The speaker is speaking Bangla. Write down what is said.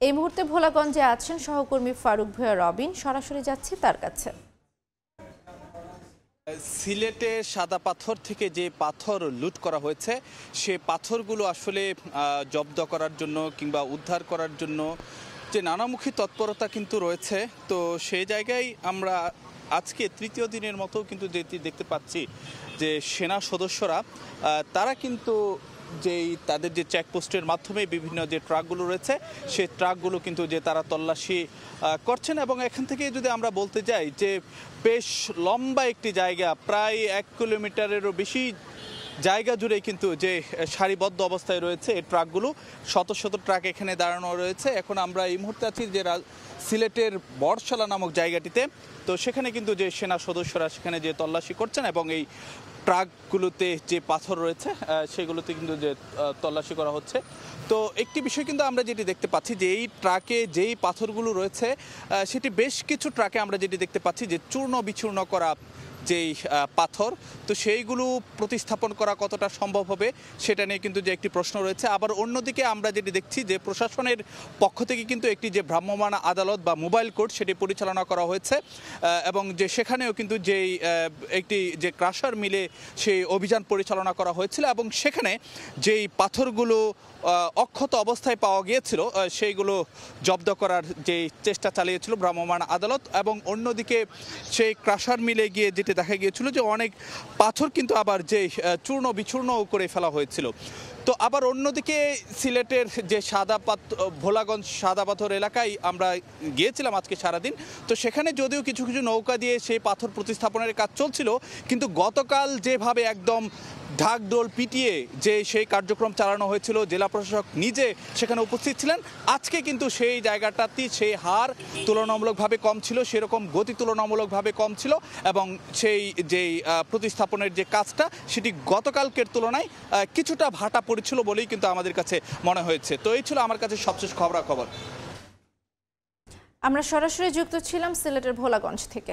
এই মুহূর্তে ভোলাগঞ্জে আছেন সহকর্মী ফারুক ভূঁইয়া রবিন, সরাসরি যাচ্ছি তার কাছে। সিলেটে সাদা পাথর থেকে যে পাথর লুট করা হয়েছে সে পাথরগুলো আসলে জব্দ করার জন্য কিংবা উদ্ধার করার জন্য যে নানামুখী তৎপরতা কিন্তু রয়েছে। তো সেই জায়গায় আমরা আজকে তৃতীয় দিনের মতো কিন্তু যেটি দেখতে পাচ্ছি যে সেনা সদস্যরা তারা কিন্তু যেই তাদের যে চেকপোস্টের মাধ্যমে বিভিন্ন যে ট্রাকগুলো রয়েছে সেই ট্রাকগুলো কিন্তু যে তারা তল্লাশি করছেন। এবং এখান থেকে যদি আমরা বলতে যাই যে বেশ লম্বা একটি জায়গা, প্রায় 1 কিলোমিটারেরও বেশি জায়গা জুড়ে কিন্তু যে সারিবদ্ধ অবস্থায় রয়েছে এই ট্রাকগুলো, শত শত ট্রাক এখানে দাঁড়ানো রয়েছে। এখন আমরা এই মুহূর্তে আছি যে সিলেটের বটশালা নামক জায়গাটিতে। তো সেখানে কিন্তু যে সেনা সদস্যরা সেখানে যে তল্লাশি করছেন এবং এই ট্রাকগুলোতে যে পাথর রয়েছে সেগুলোতে কিন্তু যে তল্লাশি করা হচ্ছে। তো একটি বিষয় কিন্তু আমরা যেটি দেখতে পাচ্ছি যে এই ট্রাকে যেই পাথরগুলো রয়েছে সেটি বেশ কিছু ট্রাকে আমরা যেটি দেখতে পাচ্ছি যে চূর্ণ বিচূর্ণ করা যেই পাথর, তো সেইগুলো প্রতিস্থাপন করা কতটা সম্ভব হবে সেটা নিয়ে কিন্তু যে একটি প্রশ্ন রয়েছে। আবার অন্যদিকে আমরা যেটি দেখছি যে প্রশাসনের পক্ষ থেকে কিন্তু একটি যে ভ্রাম্যমাণ আদালত বা মোবাইল কোর্ট সেটি পরিচালনা করা হয়েছে এবং যে সেখানেও কিন্তু যেই একটি যে ক্রাশার মিলে সেই অভিযান পরিচালনা করা হয়েছিল এবং সেখানে যেই পাথরগুলো অক্ষত অবস্থায় পাওয়া গিয়েছিল সেইগুলো জব্দ করার যে চেষ্টা চালিয়েছিল ভ্রাম্যমাণ আদালত। এবং অন্যদিকে সেই ক্রাশার মিলে গিয়ে যেটি দেখা গিয়েছিল যে অনেক পাথর কিন্তু আবার যে চূর্ণ বিচূর্ণ করে ফেলা হয়েছিল। তো আবার অন্যদিকে সিলেটের যে ভোলাগঞ্জ সাদা পাথর এলাকায় আমরা গিয়েছিলাম আজকে সারাদিন। তো সেখানে যদিও কিছু কিছু নৌকা দিয়ে সেই পাথর প্রতিস্থাপনের কাজ চলছিল, কিন্তু গতকাল যেভাবে একদম ঢাকঢোল পিটিয়ে যে সেই কার্যক্রম চালানো হয়েছিল, জেলা প্রশাসক নিজে সেখানে উপস্থিত ছিলেন, আজকে কিন্তু সেই জায়গাটাতে সেই হার তুলনামূলকভাবে কম ছিল, সেরকম গতি তুলনামূলকভাবে কম ছিল এবং সেই যেই প্রতিস্থাপনের যে কাজটা সেটি গতকালকের তুলনায় কিছুটা ভাটা পড়েছিল বলেই কিন্তু আমাদের কাছে মনে হয়েছে। তো এই ছিল আমার কাছে সবশেষ খবরাখবর। আমরা সরাসরি যুক্ত ছিলাম সিলেটের ভোলাগঞ্জ থেকে।